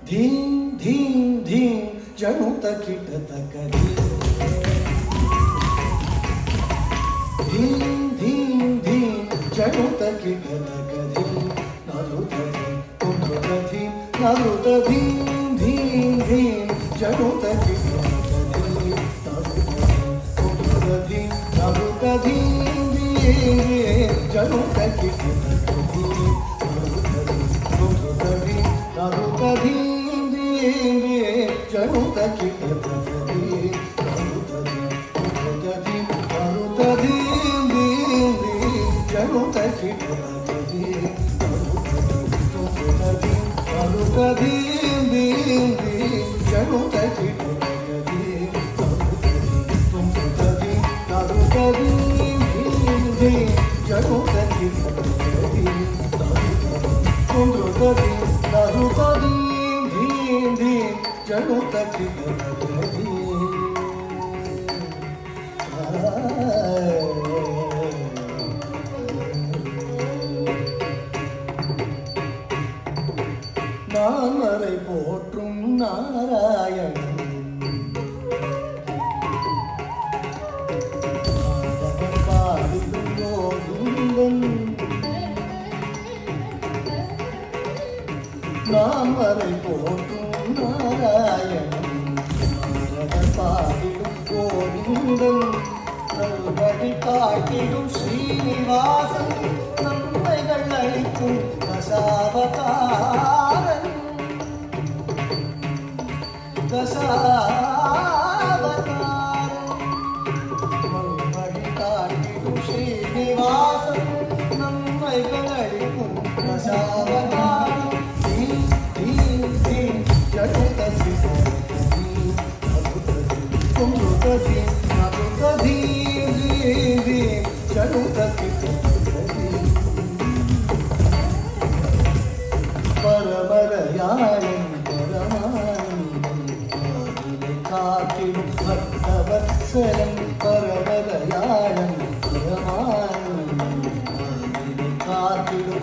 धीम धीम धीम जणुत किटतक धीम धीम धीम जणुत किटतक धीम नरुत धीम नरुत धीम धीम धीम जणुत किटतक धीम नरुत धीम नरुत धीम धीम जणुत किटतक धीम नरुत धीम नरुत धीम जणुत किटतक धीम नरुत धीम नरुत धीम जणुत किटतक धीम नरुत धीम जणुत किटतक धीम नरुत धीम जणुत किटतक धीम नरुत धीम जणुत किटतक धीम நான்மறை போற்றும் நாராயணன் பாடிடும் கோவிந்தன் நான்மறை போற்றும் நாராயணன் பாடிடும் கோவிந்தன் நல்வழி காட்டிடும் ஸ்ரீனிவாசன் நன்மைகள் அளிக்கும் தசாவதாரன் நல்வழி காட்டிடும் ஸ்ரீனிவாசன் நன்மைகள் அளிக்கும் தசாவதாரன் जणुत परमरयाळं परमानन्दं काटिडुं भक्तवत्सलं परमरयाळं परमानन्दं काटिडुं